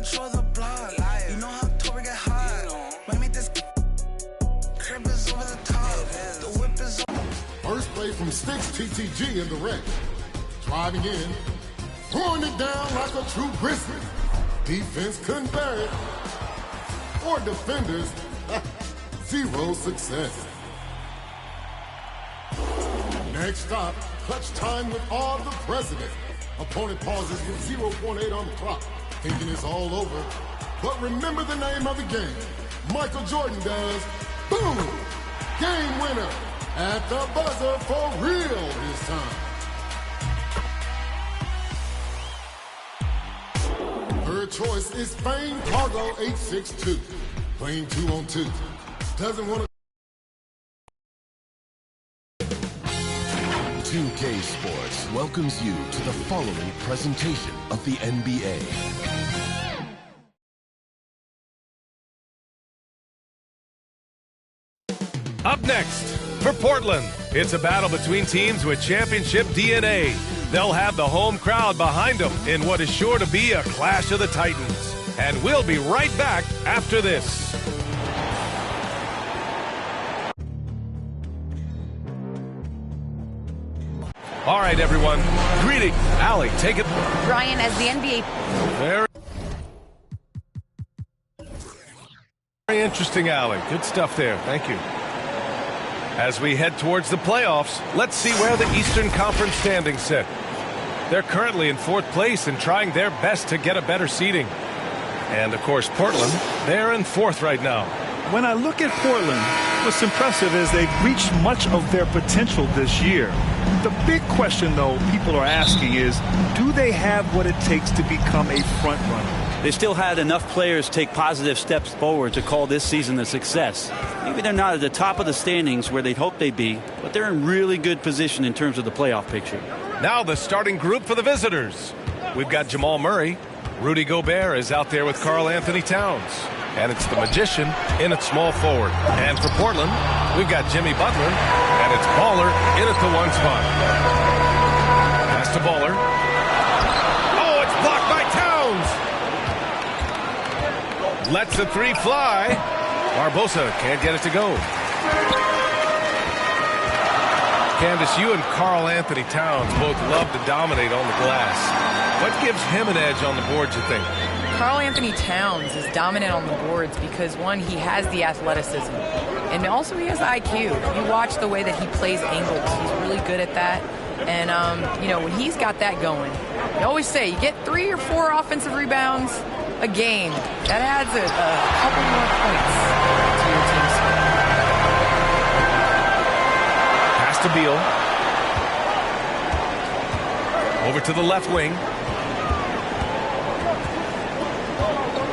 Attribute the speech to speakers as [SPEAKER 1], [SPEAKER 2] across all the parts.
[SPEAKER 1] control the block. You know how Tory get hot. Might make this crib is over the top. The whip is on.
[SPEAKER 2] First play from Sticks TTG in the wreck. Driving in, throwing it down like a true Grizzly. Defense couldn't bear it. Or defenders, zero success. Next stop, clutch time with all the president. Opponent pauses with 0.8 on the clock, thinking it's all over. But remember the name of the game. Michael Jordan does. Boom! Game winner. At the buzzer for real this time. Third choice is Fame Cargo 862. Playing 2-on-2. Doesn't want to.
[SPEAKER 3] 2K Sports welcomes you to the following presentation of the NBA.
[SPEAKER 4] Up next, for Portland, it's a battle between teams with championship DNA. They'll have the home crowd behind them in what is sure to be a clash of the Titans. And we'll be right back after this. All right, everyone. Greetings. Allie, take it.
[SPEAKER 5] Ryan, as the NBA...
[SPEAKER 4] Very interesting, Allie. Good stuff there. Thank you. As we head towards the playoffs, let's see where the Eastern Conference standings sit. They're currently in 4th place and trying their best to get a better seeding. And, of course, Portland, they're in 4th right now.
[SPEAKER 6] When I look at Portland, what's impressive is they've reached much of their potential this year. The big question, though, people are asking is, do they have what it takes to become a front runner?
[SPEAKER 7] They still had enough players take positive steps forward to call this season a success. Maybe they're not at the top of the standings where they'd hoped they'd be, but they're in really good position in terms of the playoff picture.
[SPEAKER 4] Now the starting group for the visitors. We've got Jamal Murray. Rudy Gobert is out there with Karl Anthony Towns. And it's the Magician in at small forward. And for Portland, we've got Jimmy Butler, and it's Baller in at the 1 spot. Pass to Baller. Oh, it's blocked by Towns! Lets the 3 fly. Barbosa can't get it to go. Candace, you and Karl Anthony Towns both love to dominate on the glass. What gives him an edge on the boards, you think?
[SPEAKER 8] Karl Anthony Towns is dominant on the boards because, one, he has the athleticism, and also he has IQ. You watch the way that he plays angles. He's really good at that. And, you know, when he's got that going, I always say you get 3 or 4 offensive rebounds a game. That adds a couple more points to your team score.
[SPEAKER 4] Pass to Beal. Over to the left wing.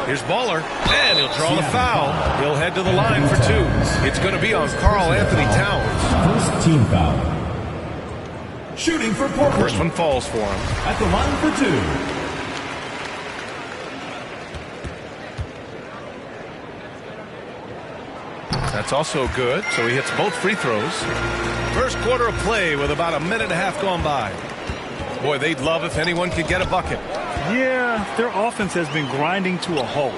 [SPEAKER 4] Here's Baller, and he'll draw the foul. He'll head to the line for 2. It's going to be on Karl Anthony Towns.
[SPEAKER 9] First team foul. Shooting for Portland.
[SPEAKER 4] First one falls for him.
[SPEAKER 9] At the line for
[SPEAKER 4] 2. That's also good, so he hits both free throws. First quarter of play with about a minute and a half gone by. Boy, they'd love if anyone could get a bucket.
[SPEAKER 6] Yeah, their offense has been grinding to a halt.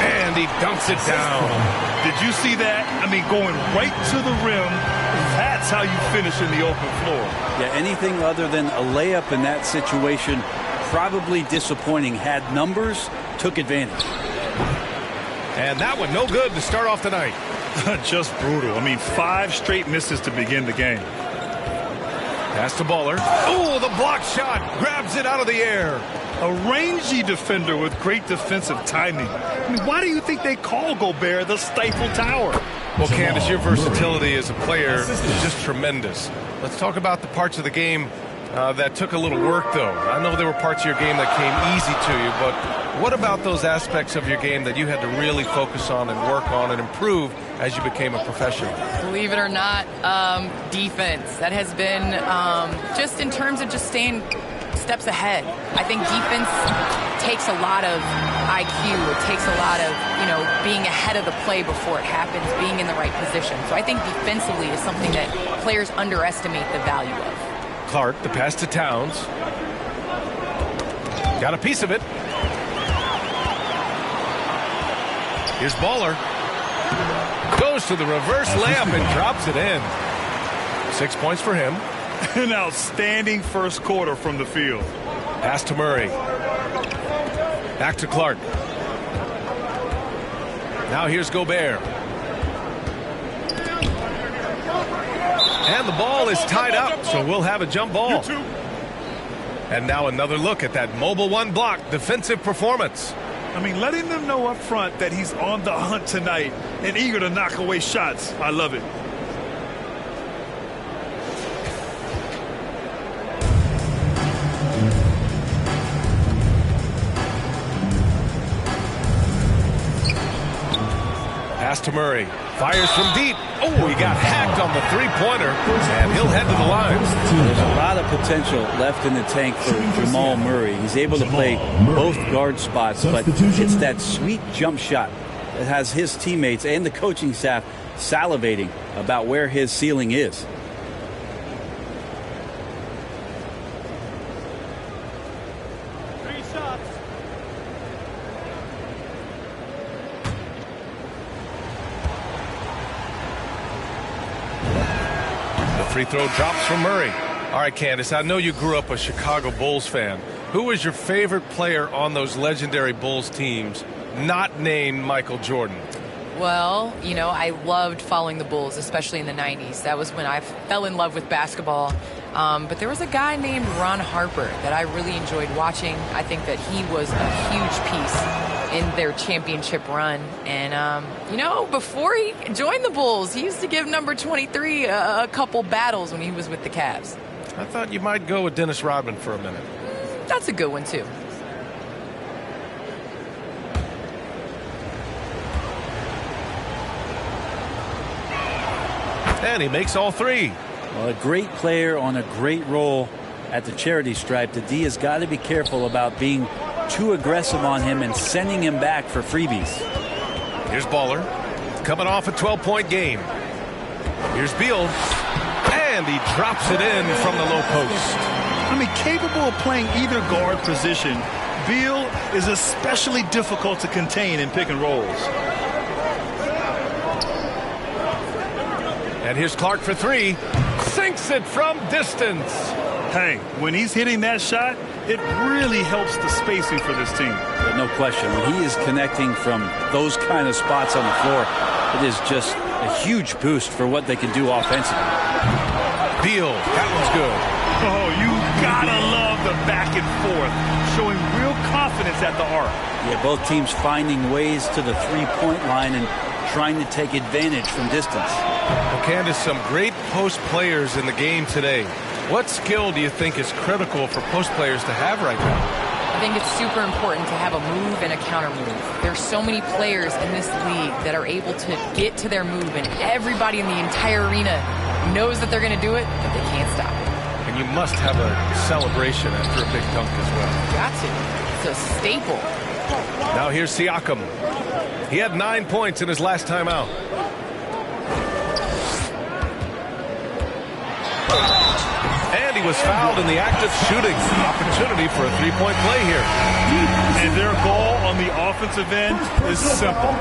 [SPEAKER 4] And he dunks it down.
[SPEAKER 6] Did you see that? I mean, going right to the rim. That's how you finish in the open floor.
[SPEAKER 7] Yeah, anything other than a layup in that situation, probably disappointing. Had numbers, took advantage.
[SPEAKER 4] And that one no good to start off the night.
[SPEAKER 6] Just brutal. I mean, 5 straight misses to begin the game.
[SPEAKER 4] Pass to Baller. Oh, the block shot. Grabs it out of the air.
[SPEAKER 6] A rangy defender with great defensive timing. I mean, why do you think they call Gobert the Stifle Tower?
[SPEAKER 4] Well, Candace, your versatility as a player is just tremendous. Let's talk about the parts of the game that took a little work, though. I know there were parts of your game that came easy to you, but what about those aspects of your game that you had to really focus on and work on and improve as you became a professional?
[SPEAKER 8] Believe it or not, defense. That has been just in terms of just staying steps ahead. I think defense takes a lot of IQ. It takes a lot of, being ahead of the play before it happens, being in the right position. So I think defensively is something that players underestimate the value of.
[SPEAKER 4] Clark, the pass to Towns. Got a piece of it. Here's Baller. Goes to the reverse layup and drops it in. 6 points for him.
[SPEAKER 6] An outstanding first quarter from the field.
[SPEAKER 4] Pass to Murray. Back to Clark. Now here's Gobert. And the ball is tied up, so we'll have a jump ball. And now another look at that mobile one block defensive performance.
[SPEAKER 6] I mean, letting them know up front that he's on the hunt tonight and eager to knock away shots. I love it.
[SPEAKER 4] Pass to Murray. Fires from deep. Oh, he got hacked on the three-pointer, and he'll head to the line.
[SPEAKER 7] There's a lot of potential left in the tank for Jamal Murray. He's able to play both guard spots, but it's that sweet jump shot that has his teammates and the coaching staff salivating about where his ceiling is.
[SPEAKER 4] Free throw drops from Murray. All right, Candace, I know you grew up a Chicago Bulls fan. Who was your favorite player on those legendary Bulls teams, not named Michael Jordan?
[SPEAKER 8] Well, you know, I loved following the Bulls, especially in the 90s. That was when I fell in love with basketball. But there was a guy named Ron Harper that I really enjoyed watching. I think that he was a huge piece in their championship run. And, you know, before he joined the Bulls, he used to give number 23 a couple battles when he was with the Cavs.
[SPEAKER 4] I thought you might go with Dennis Rodman for a minute.
[SPEAKER 8] That's a good one, too.
[SPEAKER 4] And he makes all three.
[SPEAKER 7] Well, a great player on a great role at the charity stripe. The D has got to be careful about being too aggressive on him and sending him back for freebies.
[SPEAKER 4] Here's Baller, coming off a 12-point game. Here's Beal, and he drops it in from the low post.
[SPEAKER 6] I mean, capable of playing either guard position, Beal is especially difficult to contain in pick and rolls.
[SPEAKER 4] And here's Clark for three. Sinks it from distance.
[SPEAKER 6] Hey, when he's hitting that shot, it really helps the spacing for this team.
[SPEAKER 7] But no question, when he is connecting from those kind of spots on the floor, it is just a huge boost for what they can do offensively.
[SPEAKER 4] Beal, that one's good.
[SPEAKER 6] Oh, you gotta love the back and forth, showing real confidence at the arc.
[SPEAKER 7] Yeah, both teams finding ways to the three-point line and trying to take advantage from distance.
[SPEAKER 4] Well, Candace, some great post players in the game today. What skill do you think is critical for post players to have right now?
[SPEAKER 8] I think it's super important to have a move and a counter move. There's so many players in this league that are able to get to their move, and everybody in the entire arena knows that they're going to do it, but they can't stop it.
[SPEAKER 4] And you must have a celebration after a big dunk as well.
[SPEAKER 8] Got to. It's a staple.
[SPEAKER 4] Now here's Siakam. He had 9 points in his last time out. And he was fouled in the act of shooting. Opportunity for a three-point play here.
[SPEAKER 6] And their goal on the offensive end is simple.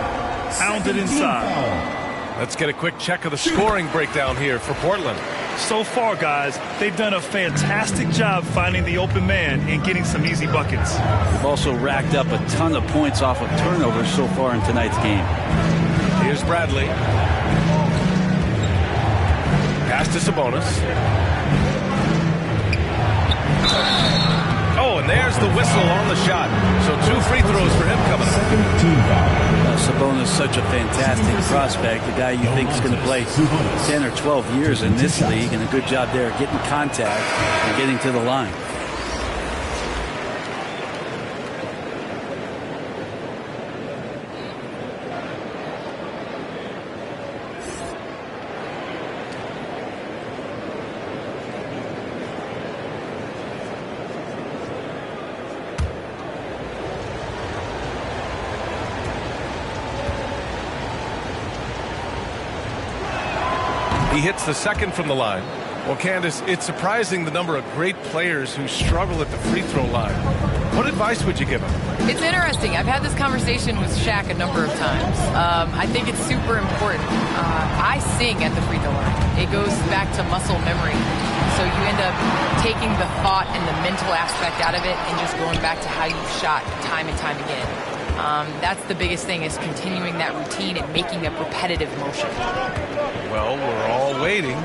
[SPEAKER 6] Pound it inside.
[SPEAKER 4] Let's get a quick check of the scoring breakdown here for Portland.
[SPEAKER 6] So far, guys, they've done a fantastic job finding the open man and getting some easy buckets.
[SPEAKER 7] They've also racked up a ton of points off of turnovers so far in tonight's game.
[SPEAKER 4] Here's Bradley. Pass to Sabonis. Oh, and there's the whistle on the shot. So 2 free throws for him coming up.
[SPEAKER 7] Sabonis is such a fantastic prospect, a guy you think is going to play 10 or 12 years in this league, and a good job there getting contact and getting to the line.
[SPEAKER 4] He hits the second from the line. Well, Candace, it's surprising the number of great players who struggle at the free throw line. What advice would you give him?
[SPEAKER 8] It's interesting. I've had this conversation with Shaq a number of times. I think it's super important. I sing at the free throw line. It goes back to muscle memory. So you end up taking the thought and the mental aspect out of it and just going back to how you shot time and time again. That's the biggest thing, is continuing that routine and making a repetitive motion.
[SPEAKER 4] Well, we're all waiting.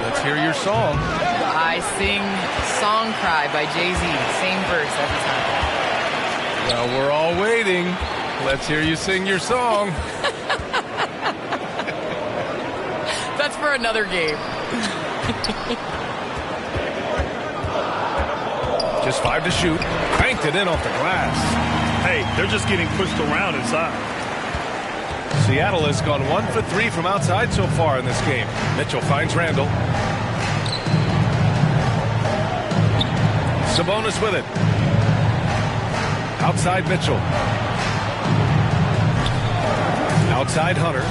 [SPEAKER 4] Let's hear your song.
[SPEAKER 8] I sing Song Cry by Jay-Z. Same verse every time.
[SPEAKER 4] Well, we're all waiting. Let's hear you sing your song.
[SPEAKER 8] That's for another game.
[SPEAKER 4] Just 5 to shoot. Cranked it in off the glass.
[SPEAKER 6] Hey, they're just getting pushed around inside.
[SPEAKER 4] Seattle has gone 1 for 3 from outside so far in this game. Mitchell finds Randall. Sabonis with it. Outside Mitchell. Outside Hunter.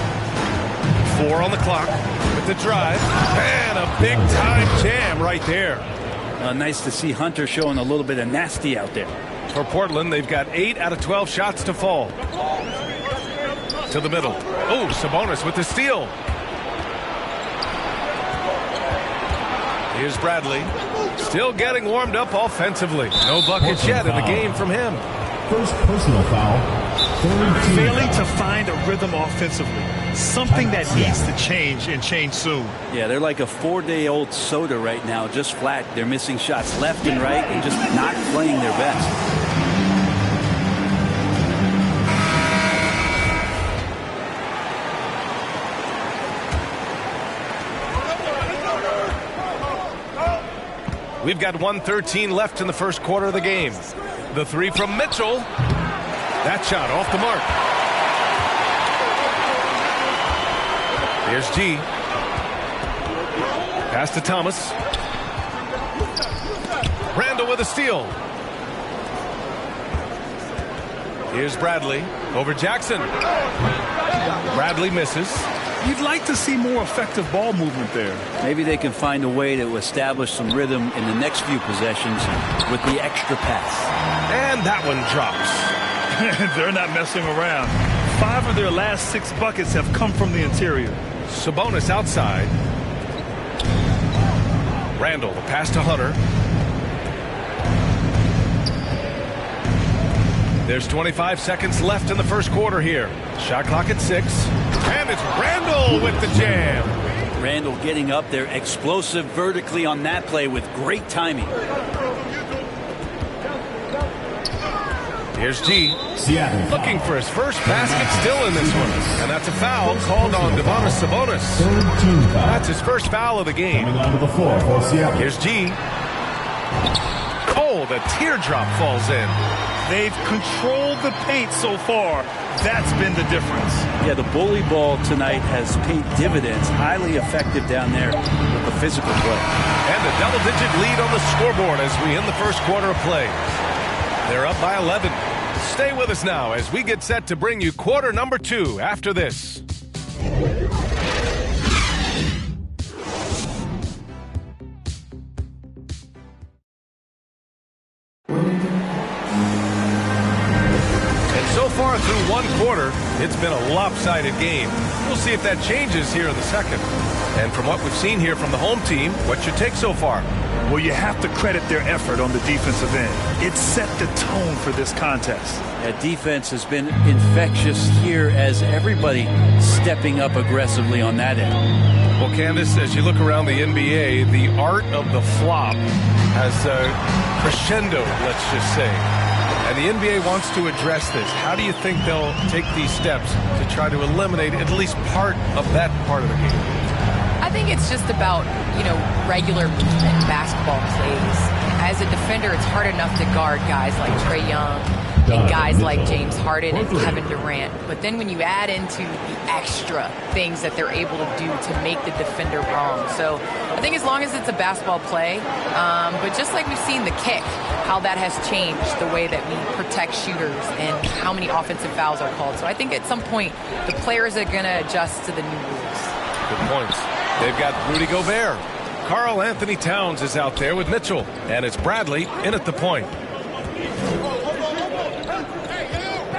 [SPEAKER 4] 4 on the clock with the drive. And a big-time jam right there.
[SPEAKER 7] Nice to see Hunter showing a little bit of nasty out there.
[SPEAKER 4] For Portland, they've got 8 out of 12 shots to fall. To the middle. Oh, Sabonis with the steal. Here's Bradley. Still getting warmed up offensively. No buckets yet in the game from him.
[SPEAKER 9] First personal foul.
[SPEAKER 6] Failing to find a rhythm offensively. Something that needs to change, and change soon.
[SPEAKER 7] Yeah, they're like a 4-day-old soda right now, just flat. They're missing shots left and right and just not playing their best.
[SPEAKER 4] We've got 1:13 left in the first quarter of the game. The 3 from Mitchell. That shot off the mark. Here's G. Pass to Thomas. Randall with a steal. Here's Bradley over Jackson. Bradley misses.
[SPEAKER 6] You'd like to see more effective ball movement there.
[SPEAKER 7] Maybe they can find a way to establish some rhythm in the next few possessions with the extra pass.
[SPEAKER 4] And that one drops.
[SPEAKER 6] They're not messing around. 5 of their last 6 buckets have come from the interior.
[SPEAKER 4] Sabonis outside. Randall, the pass to Hunter. There's 25 seconds left in the first quarter here. Shot clock at 6. And it's Randall with the jam.
[SPEAKER 7] Randall getting up there, explosive vertically on that play with great timing.
[SPEAKER 4] Here's G. Looking for his first basket still in this one. And that's a foul called on Domantas Sabonis. That's his first foul of the game. Here's G. Oh, the teardrop falls in.
[SPEAKER 6] They've controlled the paint so far. That's been the difference.
[SPEAKER 7] Yeah, the bully ball tonight has paid dividends. Highly effective down there with the physical play.
[SPEAKER 4] And a double-digit lead on the scoreboard as we end the first quarter of play. They're up by 11. Stay with us now as we get set to bring you quarter number 2 after this. So far through one quarter, it's been a lopsided game. We'll see if that changes here in the second. And from what we've seen here from the home team, what's your take so far?
[SPEAKER 6] Well, you have to credit their effort on the defensive end. It set the tone for this contest.
[SPEAKER 7] That defense has been infectious here as everybody stepping up aggressively on that end.
[SPEAKER 4] Well, Candace, as you look around the NBA, the art of the flop has crescendo, let's just say. And the NBA wants to address this. How do you think they'll take these steps to try to eliminate at least part of that part of the game?
[SPEAKER 8] I think it's just about, regular movement basketball plays. As a defender, it's hard enough to guard guys like Trae Young and guys like James Harden and Kevin Durant. But then when you add into the extra things that they're able to do to make the defender wrong. So I think as long as it's a basketball play, but just like we've seen the kick, how that has changed the way that we protect shooters and how many offensive fouls are called. So I think at some point the players are going to adjust to the new rules.
[SPEAKER 4] Good points. They've got Rudy Gobert. Karl Anthony Towns is out there with Mitchell. And it's Bradley in at the point.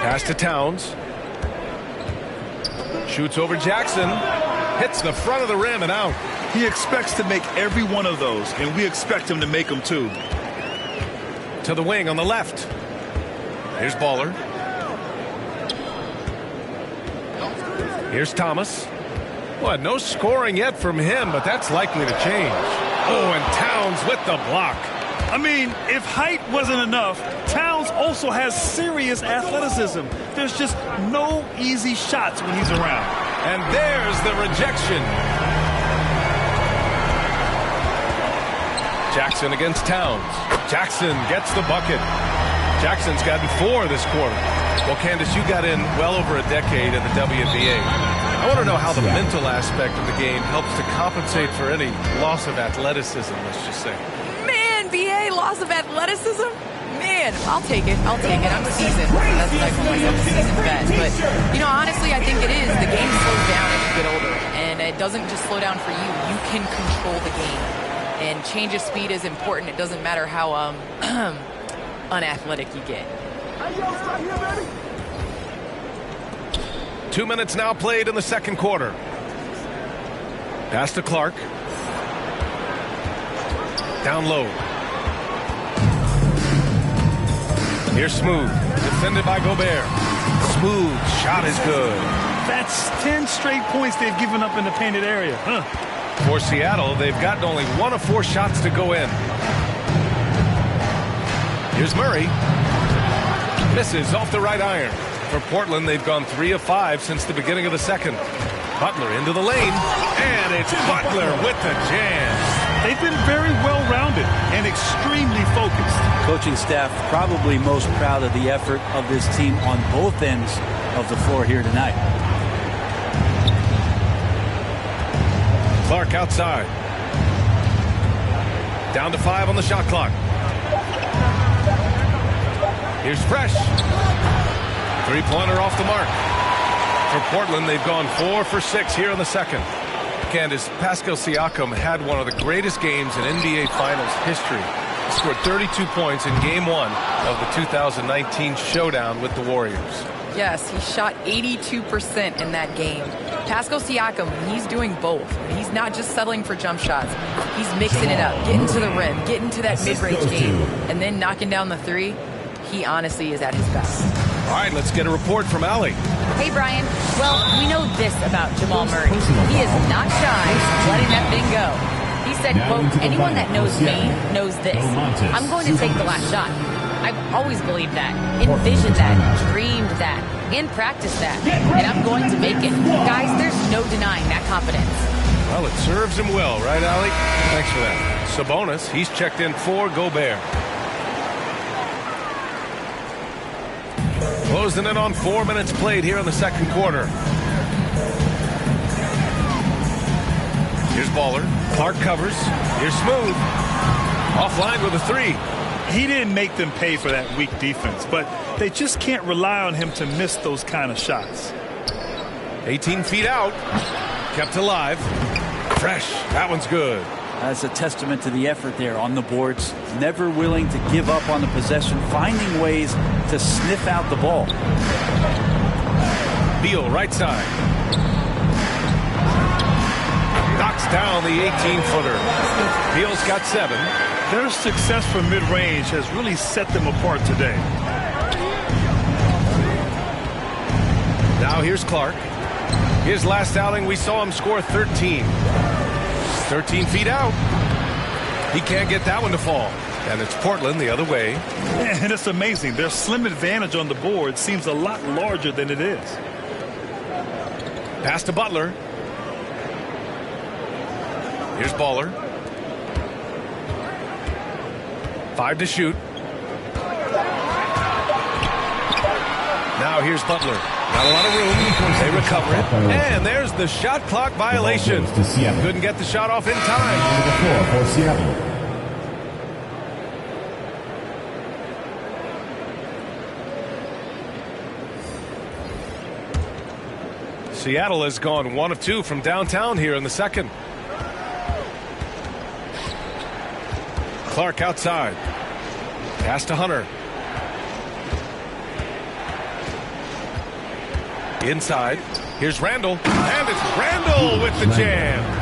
[SPEAKER 4] Pass to Towns. Shoots over Jackson. Hits the front of the rim and out.
[SPEAKER 6] He expects to make every one of those, and we expect him to make them too.
[SPEAKER 4] To the wing on the left. Here's Baller. Here's Thomas. Well, no scoring yet from him, but that's likely to change. Oh, and Towns with the block.
[SPEAKER 6] I mean, if height wasn't enough, Towns also has serious athleticism. There's just no easy shots when he's around.
[SPEAKER 4] And there's the rejection. Jackson against Towns. Jackson gets the bucket. Jackson's gotten 4 this quarter. Well, Candace, you got in well over a decade in the WNBA. I want to know how the mental aspect of the game helps to compensate for any loss of athleticism, let's just say.
[SPEAKER 8] Man, BA, loss of athleticism? Man, I'll take it. I'll take it. I'm seasoned. That's what I call myself, a seasoned vet. But, you know, honestly, I think it is. The game slows down as you get older. And it doesn't just slow down for you. You can control the game. And change of speed is important. It doesn't matter how unathletic you get.
[SPEAKER 4] 2 minutes now played in the second quarter. Pass to Clark. Down low. Here's Smooth. Defended by Gobert. Smooth. Shot is good.
[SPEAKER 6] That's 10 straight points they've given up in the painted area.
[SPEAKER 4] For Seattle, they've gotten only 1 of 4 shots to go in. Here's Murray. Misses off the right iron. For Portland, they've gone 3 of 5 since the beginning of the second. Butler into the lane. And it's Butler with the jam.
[SPEAKER 6] They've been very well-rounded and extremely focused.
[SPEAKER 7] Coaching staff probably most proud of the effort of this team on both ends of the floor here tonight.
[SPEAKER 4] Clark outside. Down to 5 on the shot clock. Here's Fresh. Three-pointer off the mark. For Portland, they've gone 4 for 6 here in the second. Candace, Pascal Siakam had one of the greatest games in NBA Finals history. He scored 32 points in Game 1 of the 2019 showdown with the Warriors.
[SPEAKER 8] Yes, he shot 82% in that game. Pascal Siakam, he's doing both. He's not just settling for jump shots. He's mixing it up, getting to the rim, getting to that mid-range game, and then knocking down the three. He honestly is at his best.
[SPEAKER 4] All right, let's get a report from Allie.
[SPEAKER 5] Hey, Brian. Well, we know this about Jamal Murray. He is not shy letting that thing go. He said, quote, anyone that knows me knows this. I'm going to take the last shot. I've always believed that, envisioned that, dreamed that, and practiced that. And I'm going to make it. Guys, there's no denying that confidence.
[SPEAKER 4] Well, it serves him well, right, Allie? Thanks for that. Sabonis, he's checked in for Gobert. Closing in on 4 minutes played here in the second quarter. Here's Baller. Clark covers. Here's Smooth. Offline with a 3.
[SPEAKER 6] He didn't make them pay for that weak defense, but they just can't rely on him to miss those kind of shots.
[SPEAKER 4] 18 feet out. Kept alive. Fresh. That one's good.
[SPEAKER 7] That's a testament to the effort there on the boards. Never willing to give up on the possession, finding ways to sniff out the ball.
[SPEAKER 4] Beal, right side. Knocks down the 18-footer. Beal's got 7.
[SPEAKER 6] Their success from mid-range has really set them apart today.
[SPEAKER 4] Now here's Clark. His last outing, we saw him score 13. 13 feet out. He can't get that one to fall. And it's Portland the other way.
[SPEAKER 6] And it's amazing. Their slim advantage on the board seems a lot larger than it is.
[SPEAKER 4] Pass to Butler. Here's Baller. 5 to shoot. Now here's Butler. Not a lot of room. They recover it. And there's the shot clock violation. Couldn't get the shot off in time. Seattle has gone 1 of 2 from downtown here in the second. Clark outside. Pass to Hunter. Inside. Here's Randall. And it's Randall with the jam.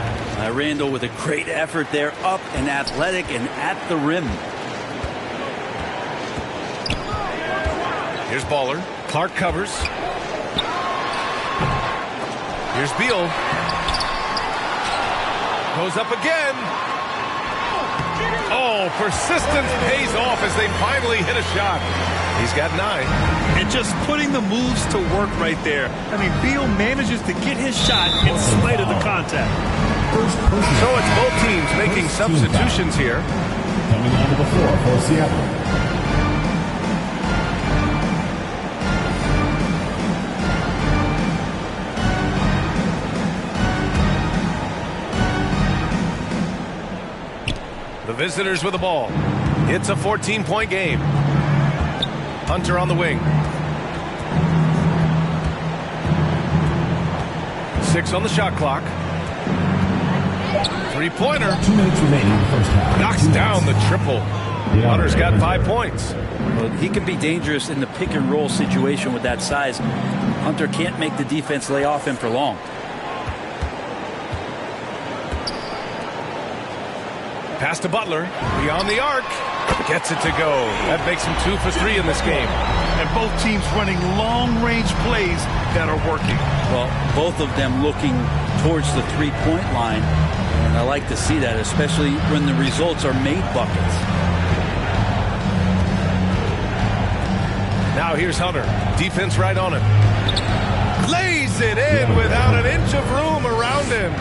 [SPEAKER 7] Randall with a great effort there, up and athletic and at the rim.
[SPEAKER 4] Here's Baller. Clark covers. Here's Beal. Goes up again. Oh, persistence pays off as they finally hit a shot. He's got 9.
[SPEAKER 6] And just putting the moves to work right there. I mean, Beal manages to get his shot in spite of the contact.
[SPEAKER 4] So it's both teams making substitutions here.
[SPEAKER 9] Coming onto the floor for Seattle.
[SPEAKER 4] The visitors with the ball. It's a 14-point game. Hunter on the wing. 6 on the shot clock. 3-pointer.
[SPEAKER 9] 2 minutes remaining in the first half.
[SPEAKER 4] Knocks down the triple. Hunter's got 5 points.
[SPEAKER 7] Well, he can be dangerous in the pick and roll situation with that size. Hunter can't make the defense lay off him for long.
[SPEAKER 4] Pass to Butler. Beyond the arc. Gets it to go. That makes him 2 for 3 in this game.
[SPEAKER 6] And both teams running long-range plays that are working.
[SPEAKER 7] Well, both of them looking towards the three-point line. And I like to see that, especially when the results are made buckets.
[SPEAKER 4] Now here's Hunter. Defense right on him. Lays it in without an inch of room around him.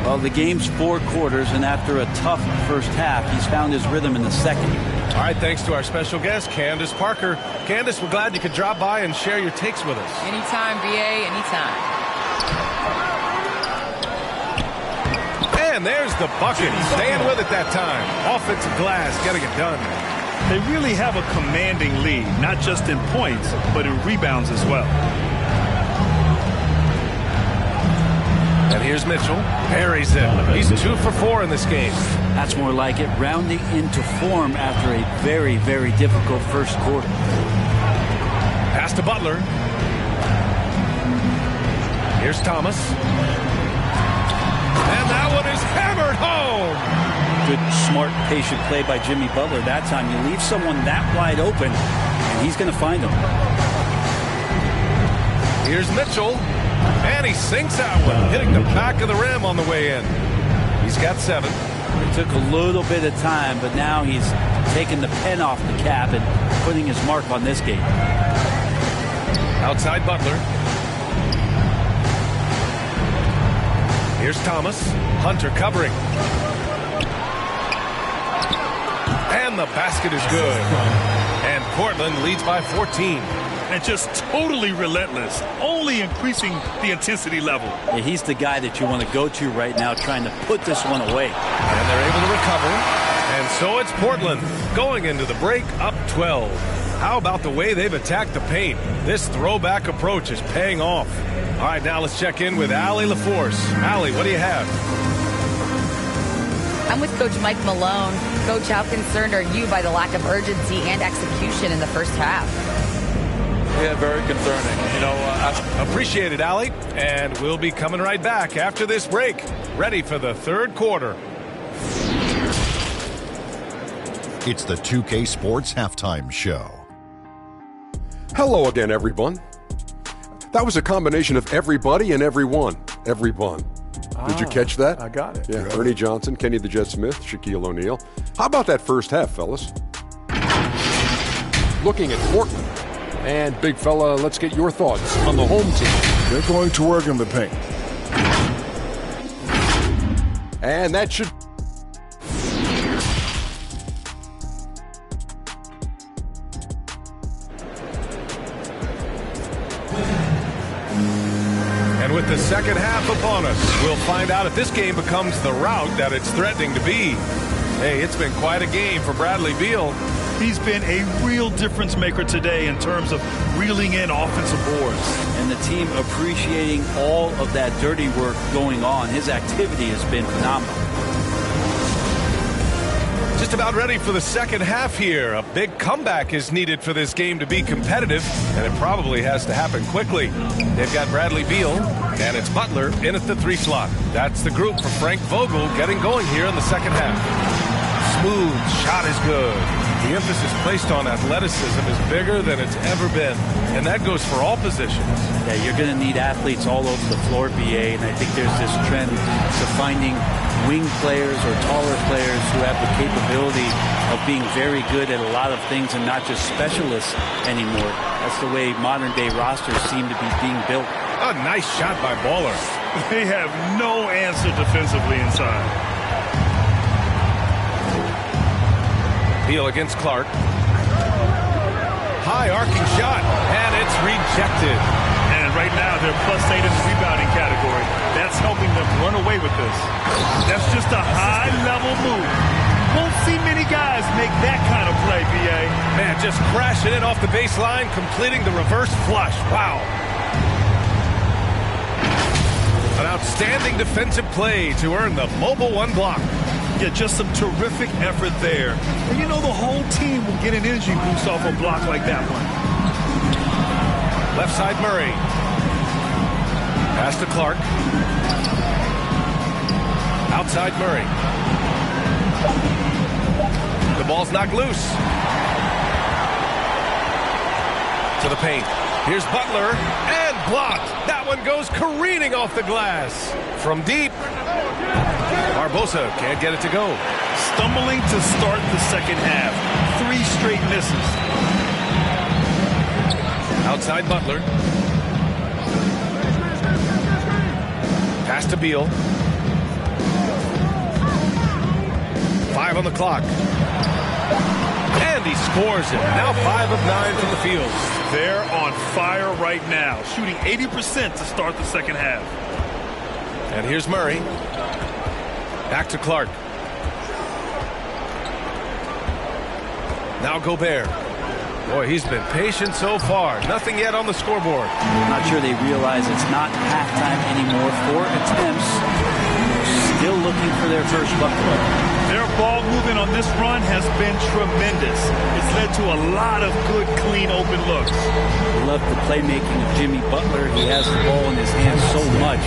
[SPEAKER 7] Well, the game's 4 quarters, and after a tough first half, he's found his rhythm in the second.
[SPEAKER 4] All right, thanks to our special guest, Candace Parker. Candace, we're glad you could drop by and share your takes with us.
[SPEAKER 8] Anytime, BA, anytime.
[SPEAKER 4] And there's the bucket. Staying with it that time. Offensive glass, getting it done.
[SPEAKER 6] They really have a commanding lead, not just in points, but in rebounds as well.
[SPEAKER 4] And here's Mitchell. Buries it. He's 2 for 4 in this game.
[SPEAKER 7] That's more like it. Rounding into form after a very, very difficult first quarter.
[SPEAKER 4] Pass to Butler. Here's Thomas. And that one is hammered home.
[SPEAKER 7] Good, smart, patient play by Jimmy Butler. That time you leave someone that wide open, and he's going to find them.
[SPEAKER 4] Here's Mitchell. And he sinks that one, hitting the back of the rim on the way in. He's got 7.
[SPEAKER 7] It took a little bit of time, but now he's taking the pen off the cap and putting his mark on this game.
[SPEAKER 4] Outside Butler. Here's Thomas. Hunter covering. And the basket is good. And Portland leads by 14.
[SPEAKER 6] And just totally relentless, only increasing the intensity level.
[SPEAKER 7] Yeah, he's the guy that you want to go to right now, trying to put this one away.
[SPEAKER 4] And they're able to recover. And so it's Portland going into the break up 12. How about the way they've attacked the paint? This throwback approach is paying off. All right, now let's check in with Allie LaForce. Allie, what do you have?
[SPEAKER 5] I'm with Coach Mike Malone. Coach, how concerned are you by the lack of urgency and execution in the first half?
[SPEAKER 10] Yeah, very concerning. You know,
[SPEAKER 4] Appreciate it, Allie. And we'll be coming right back after this break. Ready for the third quarter.
[SPEAKER 3] It's the 2K Sports Halftime Show.
[SPEAKER 11] Hello again, everyone. That was a combination of everybody and everyone. Everyone. Did you catch that?
[SPEAKER 10] I got it.
[SPEAKER 11] Yeah, Ernie Johnson, Kenny the Jet Smith, Shaquille O'Neal. How about that first half, fellas? Looking at Portland. And, big fella, let's get your thoughts on the home team.
[SPEAKER 2] They're going to work in the paint.
[SPEAKER 11] And that should...
[SPEAKER 4] And with the second half upon us, we'll find out if this game becomes the rout that it's threatening to be. Hey, it's been quite a game for Bradley Beal.
[SPEAKER 6] He's been a real difference maker today in terms of reeling in offensive boards.
[SPEAKER 7] And the team appreciating all of that dirty work going on. His activity has been phenomenal.
[SPEAKER 4] Just about ready for the second half here. A big comeback is needed for this game to be competitive, and it probably has to happen quickly. They've got Bradley Beal, and it's Butler in at the 3 slot. That's the group for Frank Vogel getting going here in the second half. Smooth shot is good. The emphasis placed on athleticism is bigger than it's ever been, and that goes for all positions.
[SPEAKER 7] Yeah, you're going to need athletes all over the floor, BA, and I think there's this trend to finding wing players or taller players who have the capability of being very good at a lot of things and not just specialists anymore. That's the way modern-day rosters seem to be being built.
[SPEAKER 4] A nice shot by Baller.
[SPEAKER 6] They have no answer defensively inside.
[SPEAKER 4] Beal against Clark. High arcing shot, and it's rejected.
[SPEAKER 6] And right now, they're +8 in the rebounding category. That's helping them run away with this. That's just a high-level move. Won't see many guys make that kind of play, BA.
[SPEAKER 4] Man, just crashing in off the baseline, completing the reverse flush. Wow. An outstanding defensive play to earn the mobile 1 block.
[SPEAKER 6] Yeah, just some terrific effort there. And you know the whole team will get an energy boost off a block like that one.
[SPEAKER 4] Left side Murray. Pass to Clark. Outside Murray. The ball's knocked loose. To the paint. Here's Butler, and blocked. That one goes careening off the glass. From deep. Barbosa can't get it to go.
[SPEAKER 6] Stumbling to start the second half. 3 straight misses.
[SPEAKER 4] Outside Butler. Pass to Beal. 5 on the clock. And he scores it. Now 5 of 9 from the field.
[SPEAKER 6] They're on fire right now, shooting 80% to start the second half.
[SPEAKER 4] And here's Murray. Back to Clark. Now Gobert. Boy, he's been patient so far. Nothing yet on the scoreboard.
[SPEAKER 7] I'm not sure they realize it's not halftime anymore. 4 attempts. Still looking for their first bucket.
[SPEAKER 6] Their ball movement on this run has been tremendous. It's led to a lot of good, clean, open looks.
[SPEAKER 7] I love the playmaking of Jimmy Butler. He has the ball in his hands so much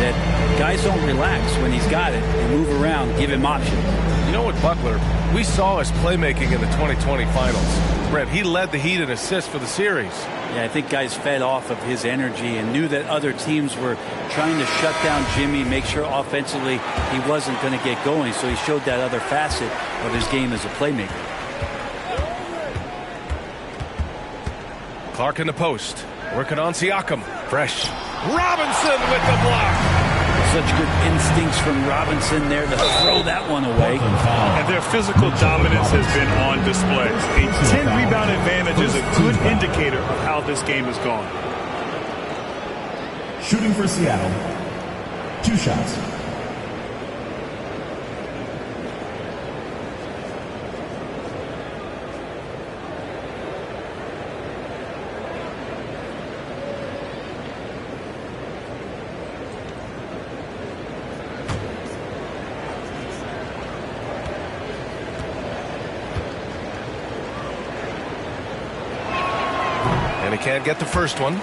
[SPEAKER 7] that guys don't relax when he's got it. They move around, give him options.
[SPEAKER 4] You know what, Butler, we saw his playmaking in the 2020 finals. Brent, he led the Heat in assists for the series.
[SPEAKER 7] Yeah, I think guys fed off of his energy and knew that other teams were trying to shut down Jimmy, make sure offensively he wasn't going to get going. So he showed that other facet of his game as a playmaker.
[SPEAKER 4] Clark in the post, working on Siakam. Fresh. Robinson with the block.
[SPEAKER 7] Such good instincts from Robinson there to throw that one away.
[SPEAKER 6] And their physical dominance has been on display. A 10-rebound advantage is a good indicator of how this game has gone.
[SPEAKER 9] Shooting for Seattle. 2 shots.
[SPEAKER 4] And he can't get the first one.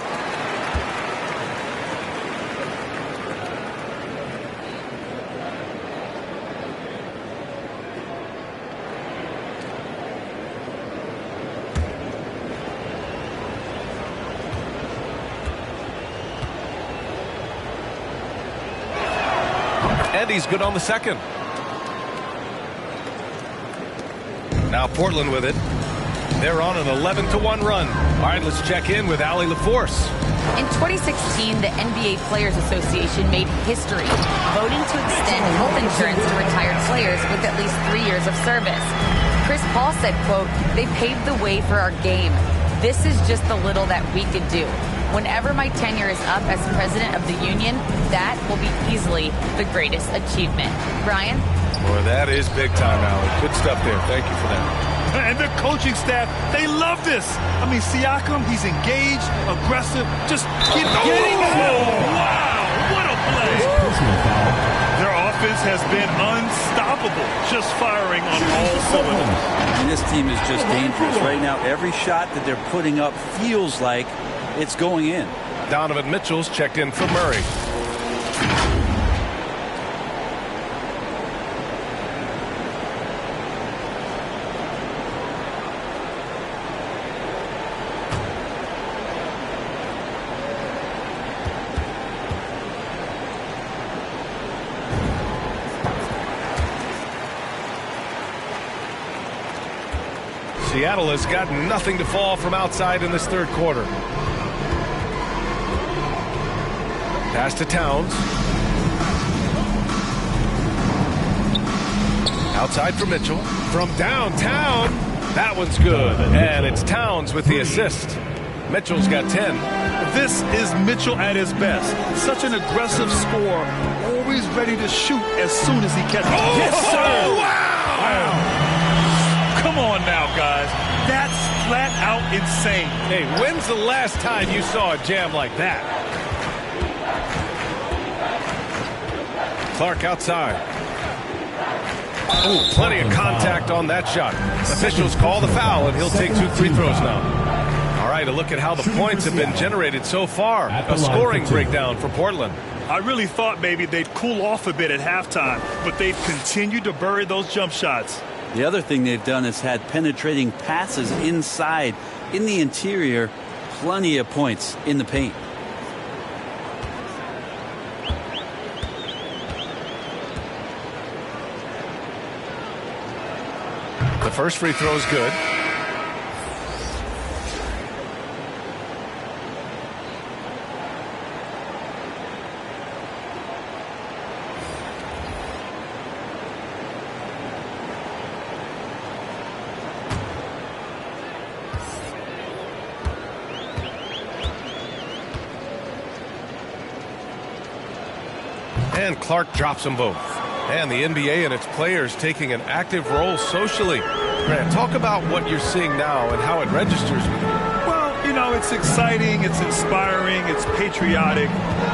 [SPEAKER 4] And he's good on the second. Now Portland with it. They're on an 11-1 run. All right, let's check in with Allie LaForce.
[SPEAKER 5] In 2016, the NBA Players Association made history, voting to extend health insurance to retired players with at least 3 years of service. Chris Paul said, quote, "They paved the way for our game. This is just the little that we could do. Whenever my tenure is up as president of the union, that will be easily the greatest achievement." Brian?
[SPEAKER 4] Boy, that is big time, Allie. Good stuff there. Thank you for that.
[SPEAKER 6] And the coaching staff, they love this. I mean, Siakam, he's engaged, aggressive, just getting it. Oh, wow, what a play. They're off offense has been unstoppable, just firing on all cylinders.
[SPEAKER 7] And this team is just dangerous. Right now, every shot that they're putting up feels like it's going in.
[SPEAKER 4] Donovan Mitchell's checked in for Murray. Seattle has got nothing to fall from outside in this third quarter. Pass to Towns. Outside for Mitchell. From downtown. That one's good. And it's Towns with the assist. Mitchell's got 10.
[SPEAKER 6] This is Mitchell at his best. Such an aggressive scorer. Always ready to shoot as soon as he catches it.
[SPEAKER 4] Oh, yes, sir.
[SPEAKER 6] Wow. Come on now, guys. That's flat out insane.
[SPEAKER 4] Hey, when's the last time you saw a jam like that? Clark outside. Oh, plenty of contact on that shot. Officials call the foul, and he'll take 2 free throws now. All right, a look at how the points have been generated so far. A scoring breakdown for Portland.
[SPEAKER 6] I really thought maybe they'd cool off a bit at halftime, but they've continued to bury those jump shots.
[SPEAKER 7] The other thing they've done is had penetrating passes inside, in the interior, plenty of points in the paint.
[SPEAKER 4] The first free throw is good. And Clark drops them both. And the NBA and its players taking an active role socially. Grant, talk about what you're seeing now and how it registers with you.
[SPEAKER 6] Well, you know, it's exciting, it's inspiring, it's patriotic.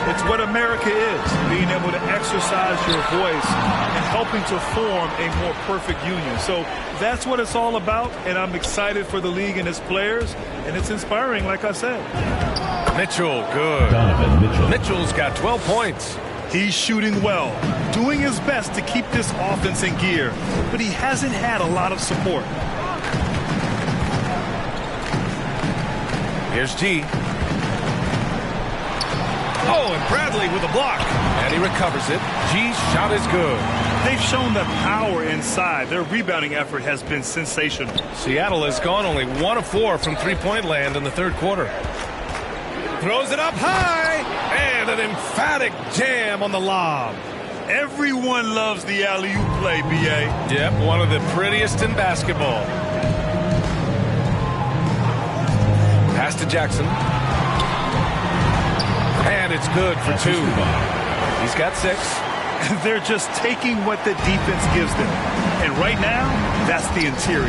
[SPEAKER 6] It's what America is, being able to exercise your voice and helping to form a more perfect union. So that's what it's all about, and I'm excited for the league and its players, and it's inspiring, like I said.
[SPEAKER 4] Mitchell, good. Mitchell's got 12 points.
[SPEAKER 6] He's shooting well, doing his best to keep this offense in gear, but he hasn't had a lot of support.
[SPEAKER 4] Here's G. Oh, and Bradley with a block. And he recovers it. G's shot is good.
[SPEAKER 6] They've shown the power inside. Their rebounding effort has been sensational.
[SPEAKER 4] Seattle has gone only 1 of 4 from three-point land in the third quarter. Throws it up high, and an emphatic jam on the lob.
[SPEAKER 6] Everyone loves the alley-oop play, B.A.
[SPEAKER 4] Yep, one of the prettiest in basketball. Pass to Jackson. And it's good for 2. He's got 6.
[SPEAKER 6] They're just taking what the defense gives them. And right now, that's the interior.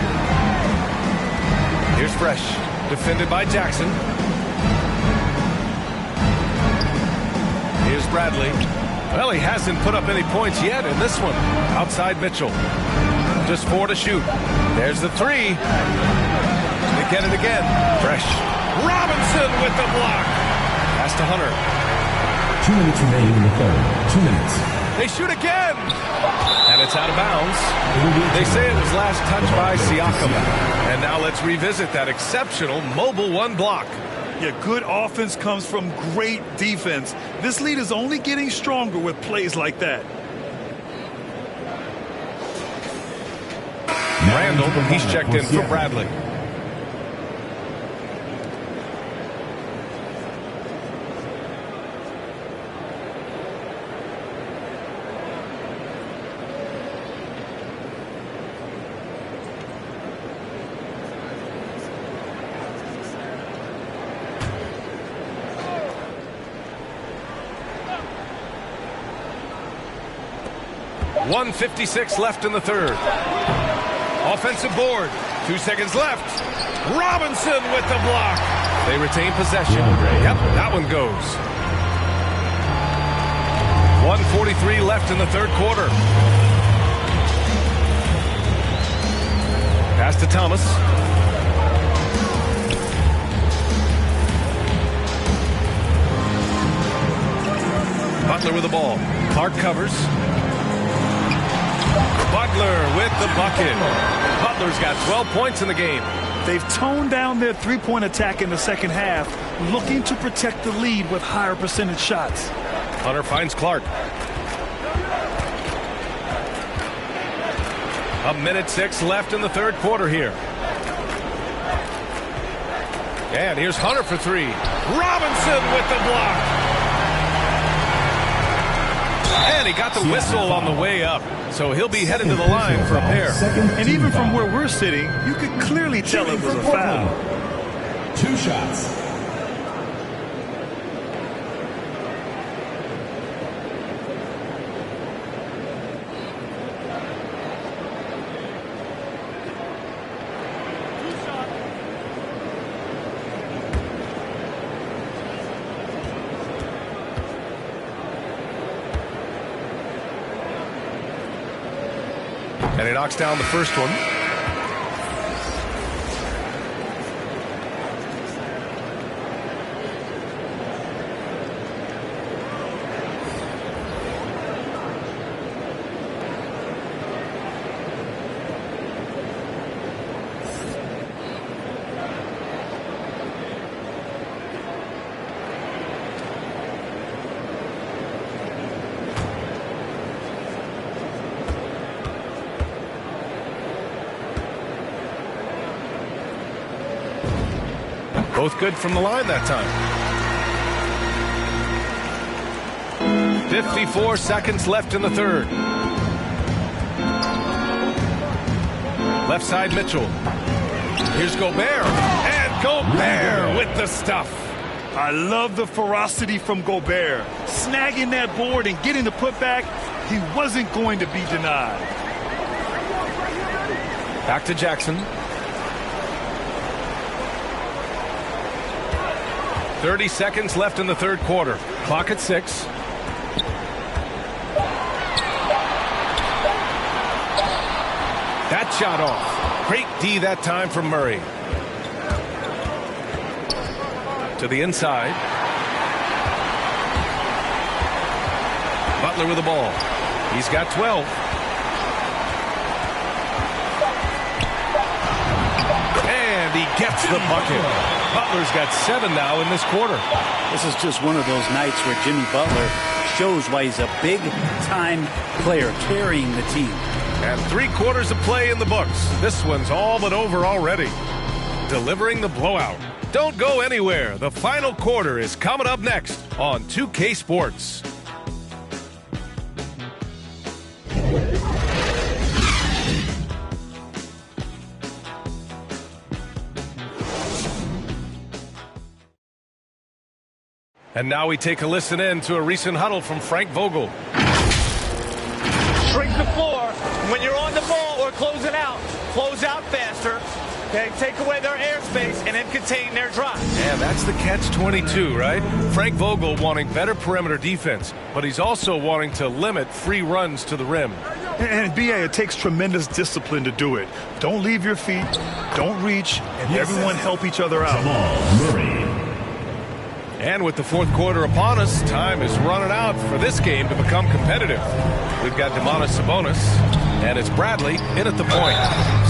[SPEAKER 4] Here's Fresh, defended by Jackson. Here's Bradley. Well, he hasn't put up any points yet in this one. Outside Mitchell. Just 4 to shoot. There's the 3. They get it again. Fresh. Robinson with the block. Pass to Hunter.
[SPEAKER 12] 2 minutes remaining in the third. 2 minutes.
[SPEAKER 4] They shoot again. And it's out of bounds. They say it was last touched by Siakam. And now let's revisit that exceptional mobile 1 block.
[SPEAKER 6] Yeah, good offense comes from great defense. This lead is only getting stronger with plays like that.
[SPEAKER 4] Randall, he's checked in for Bradley. .156 left in the third. Offensive board. 2 seconds left. Robinson with the block. They retain possession. Yep, that one goes. 1:43 left in the third quarter. Pass to Thomas. Butler with the ball. Clark covers. Butler with the bucket. Butler's got 12 points in the game.
[SPEAKER 6] They've toned down their three-point attack in the second half, looking to protect the lead with higher percentage shots.
[SPEAKER 4] Hunter finds Clark. 1:06 left in the third quarter here. And here's Hunter for three. Robinson with the block. And he got the whistle on the way up. So he'll be headed to the line for a pair.
[SPEAKER 6] And even from where we're sitting, you could clearly tell it was a foul.
[SPEAKER 12] 2 shots.
[SPEAKER 4] And he knocks down the first one. Both good from the line that time. 54 seconds left in the third. Left side Mitchell. Here's Gobert. And Gobert with the stuff.
[SPEAKER 6] I love the ferocity from Gobert. Snagging that board and getting the putback, he wasn't going to be denied.
[SPEAKER 4] Back to Jackson. 30 seconds left in the third quarter. Clock at 6. That shot off. Great D that time from Murray. To the inside. Butler with the ball. He's got 12. And he gets the bucket. Butler's got 7 now in this quarter.
[SPEAKER 7] This is just one of those nights where Jimmy Butler shows why he's a big-time player carrying the team.
[SPEAKER 4] And 3 quarters of play in the books. This one's all but over already. Delivering the blowout. Don't go anywhere. The final quarter is coming up next on 2K Sports. And now we take a listen in to a recent huddle from Frank Vogel.
[SPEAKER 13] Shrink the floor. When you're on the ball or closing out, close out faster. Okay, take away their airspace and then contain their drive.
[SPEAKER 4] Yeah, that's the catch-22, right? Frank Vogel wanting better perimeter defense, but he's also wanting to limit free runs to the rim.
[SPEAKER 6] And BA, it takes tremendous discipline to do it. Don't leave your feet, don't reach, and everyone help each other out.
[SPEAKER 12] Jamal Murray.
[SPEAKER 4] And with the fourth quarter upon us, time is running out for this game to become competitive. We've got Domantas Sabonis, and it's Bradley in at the point.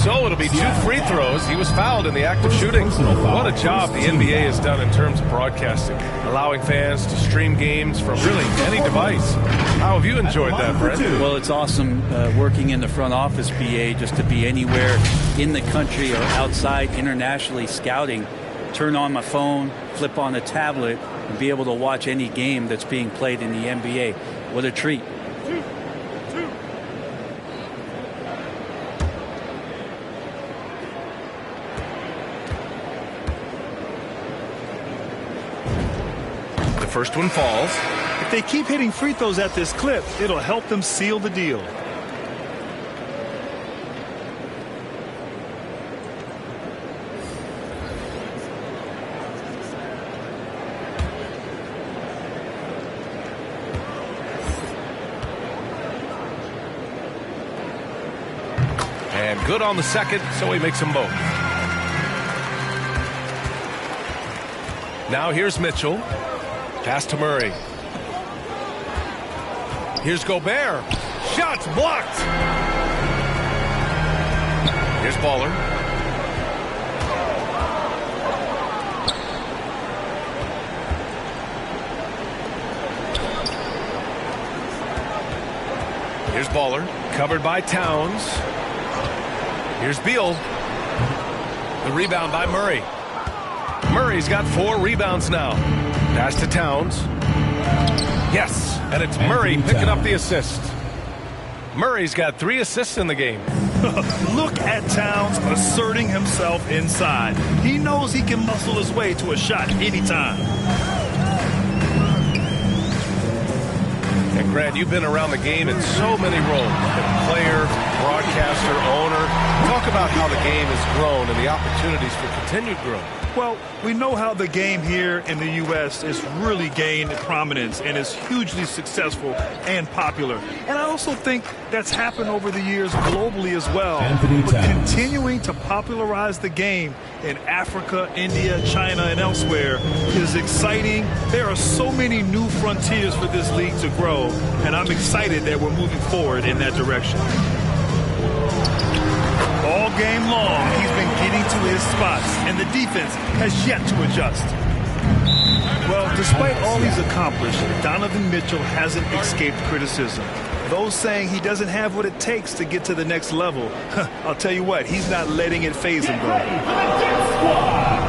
[SPEAKER 4] So it'll be 2 free throws. He was fouled in the act of shooting. What a job the NBA has done in terms of broadcasting, allowing fans to stream games from really any device. How have you enjoyed that, Brent?
[SPEAKER 7] Well, it's awesome working in the front office, BA, just to be anywhere in the country or outside internationally scouting. Turn on my phone, flip on a tablet, and be able to watch any game that's being played in the NBA. What a treat.
[SPEAKER 4] The first one falls.
[SPEAKER 6] If they keep hitting free throws at this clip, it'll help them seal the deal.
[SPEAKER 4] And good on the second, so he makes them both. Now here's Mitchell. Pass to Murray. Here's Gobert. Shots blocked. Here's Baller. Here's Baller. Covered by Towns. Here's Beal. The rebound by Murray. Murray's got 4 rebounds now. Pass to Towns. Yes, and it's Murray picking up the assist. Murray's got 3 assists in the game.
[SPEAKER 6] Look at Towns asserting himself inside. He knows he can muscle his way to a shot anytime.
[SPEAKER 4] And Grant, you've been around the game in so many roles. Player, broadcaster, owner. Talk about how the game has grown and the opportunities for continued growth.
[SPEAKER 6] Well, we know how the game here in the U.S. is really gained prominence and is hugely successful and popular. And I also think that's happened over the years globally as well. But continuing to popularize the game in Africa, India, China, and elsewhere is exciting. There are so many new frontiers for this league to grow, and I'm excited that we're moving forward in that direction. All game long, he's been getting to his spots, and the defense has yet to adjust. Well, despite all he's accomplished, Donovan Mitchell hasn't escaped criticism. Those saying he doesn't have what it takes to get to the next level, I'll tell you what, he's not letting it faze him, though.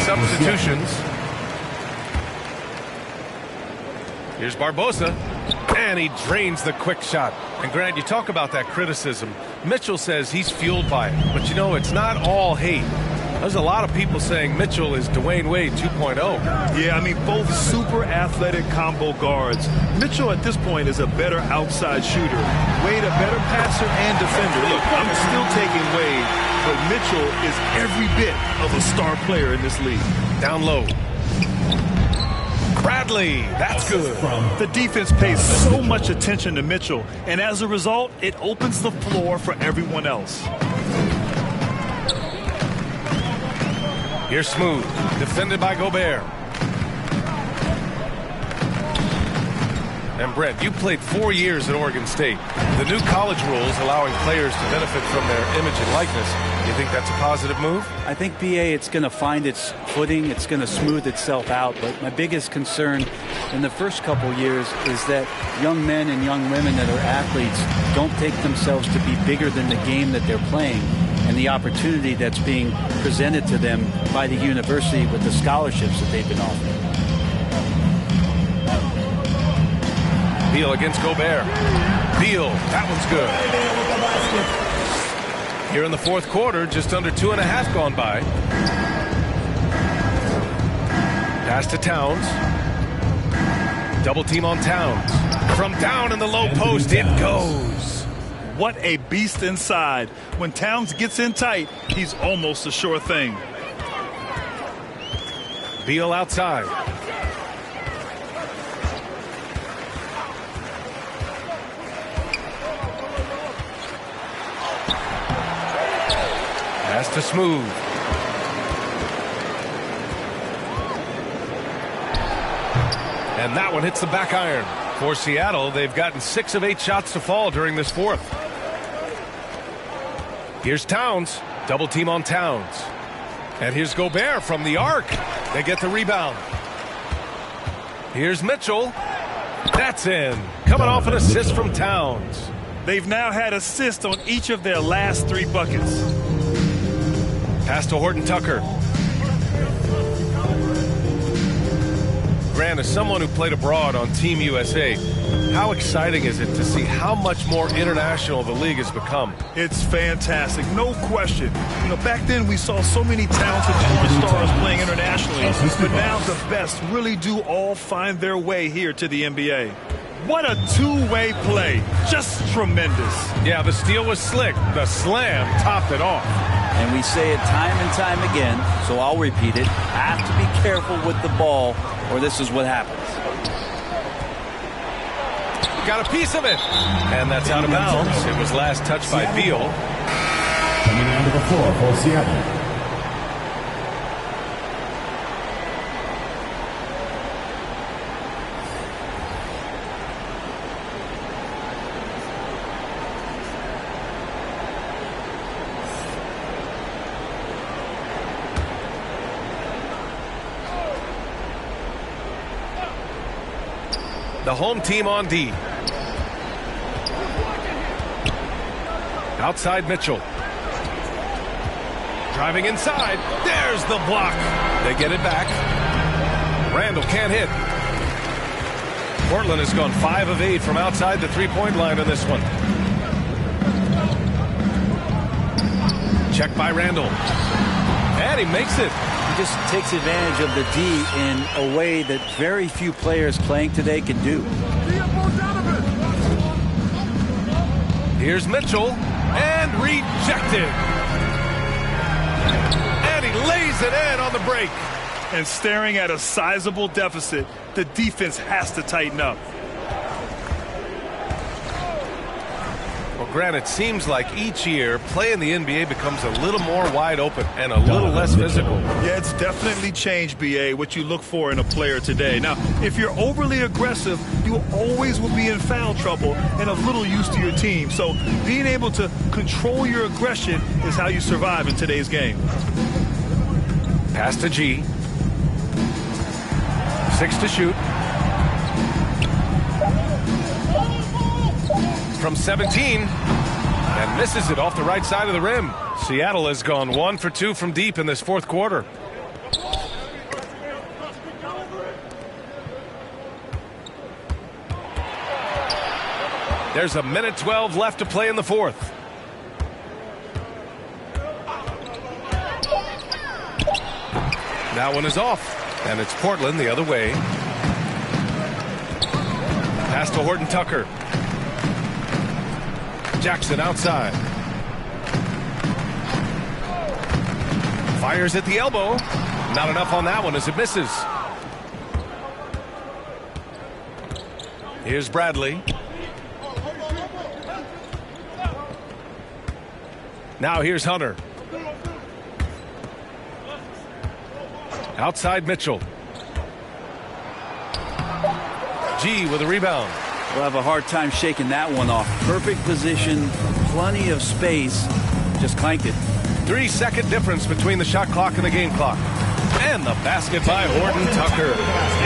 [SPEAKER 4] Substitutions. Here's Barbosa, and he drains the quick shot. And Grant, you talk about that criticism. Mitchell says he's fueled by it, but you know, it's not all hate. There's a lot of people saying Mitchell is Dwayne Wade 2.0.
[SPEAKER 6] Yeah, I mean, both super athletic combo guards. Mitchell at this point is a better outside shooter. Wade a better passer and defender. Look, I'm still taking Wade, but Mitchell is every bit of a star player in this league.
[SPEAKER 4] Down low. Bradley, that's good.
[SPEAKER 6] The defense pays so much attention to Mitchell, and as a result, it opens the floor for everyone else.
[SPEAKER 4] Here's Smooth, defended by Gobert. And Brent, you played 4 years at Oregon State. The new college rules allowing players to benefit from their image and likeness. You think that's a positive move?
[SPEAKER 7] I think, BA, it's going to find its footing. It's going to smooth itself out. But my biggest concern in the first couple years is that young men and young women that are athletes don't take themselves to be bigger than the game that they're playing and the opportunity that's being presented to them by the university with the scholarships that they've been offered.
[SPEAKER 4] Beal against Gobert. Beal, that one's good. Here in the fourth quarter, just under 2.5 gone by. Pass to Towns. Double team on Towns. From down in the low post, it goes.
[SPEAKER 6] What a beast inside. When Towns gets in tight, he's almost a sure thing.
[SPEAKER 4] Beal outside. Pass to Smooth. And that one hits the back iron. For Seattle, they've gotten 6 of 8 shots to fall during this fourth. Here's Towns. Double team on Towns. And here's Gobert from the arc. They get the rebound. Here's Mitchell. That's in. Coming off an assist from Towns.
[SPEAKER 6] They've now had assists on each of their last 3 buckets.
[SPEAKER 4] Pass to Horton Tucker. Grant, as someone who played abroad on Team USA, How exciting is it to see how much more international the league has become?
[SPEAKER 6] It's fantastic, no question. You know, back then we saw so many talented foreign stars playing internationally, but now the best really do all find their way here to the NBA. What a two-way play. Just tremendous.
[SPEAKER 4] Yeah, the steal was slick. The slam topped it off.
[SPEAKER 7] And we say it time and time again, so I'll repeat it. Have to be careful with the ball, or this is what happens.
[SPEAKER 4] Got a piece of it. And that's out of bounds. It was last touched by Beal.
[SPEAKER 12] Coming onto the floor for Seattle.
[SPEAKER 4] The home team on D. Outside Mitchell. Driving inside. There's the block. They get it back. Randall can't hit. Portland has gone 5 of 8 from outside the three-point line in this one. Check by Randall. And he makes it.
[SPEAKER 7] He just takes advantage of the D in a way that very few players playing today can do.
[SPEAKER 4] Here's Mitchell, and rejected. And he lays it in on the break.
[SPEAKER 6] And staring at a sizable deficit, the defense has to tighten up.
[SPEAKER 4] Well, Grant, it seems like each year play in the NBA becomes a little more wide open and a little less physical.
[SPEAKER 6] Yeah, it's definitely changed, BA, what you look for in a player today. Now, if you're overly aggressive, you always will be in foul trouble and of little use to your team. So being able to control your aggression is how you survive in today's game.
[SPEAKER 4] Pass to G. 6 to shoot. From 17, and misses it off the right side of the rim. Seattle has gone 1 for 2 from deep in this fourth quarter. There's a minute 12 left to play in the fourth. That one is off, and it's Portland the other way. Pass to Horton Tucker. Jackson outside. Fires at the elbow. Not enough on that one as it misses. Here's Bradley. Now here's Hunter. Outside Mitchell. G with a rebound.
[SPEAKER 7] We'll have a hard time shaking that one off. Perfect position, plenty of space. Just clanked it.
[SPEAKER 4] 3-second difference between the shot clock and the game clock. And the basket by Horton Tucker.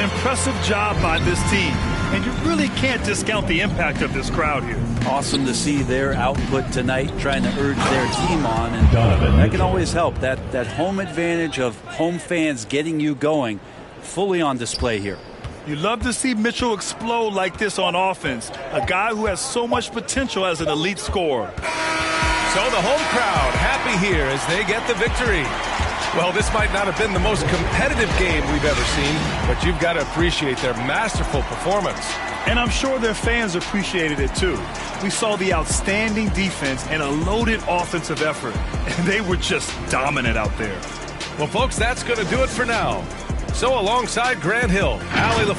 [SPEAKER 6] Impressive job by this team. And you really can't discount the impact of this crowd here.
[SPEAKER 7] Awesome to see their output tonight, trying to urge their team on. And that can always help. That home advantage of home fans getting you going, fully on display here.
[SPEAKER 6] You love to see Mitchell explode like this on offense. A guy who has so much potential as an elite scorer.
[SPEAKER 4] So the home crowd happy here as they get the victory. Well, this might not have been the most competitive game we've ever seen, but you've got to appreciate their masterful performance.
[SPEAKER 6] And I'm sure their fans appreciated it too. We saw the outstanding defense and a loaded offensive effort, and they were just dominant out there.
[SPEAKER 4] Well, folks, that's going to do it for now. So alongside Grant Hill, Allie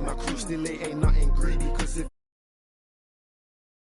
[SPEAKER 14] My crew still ain't nothing greedy, cause if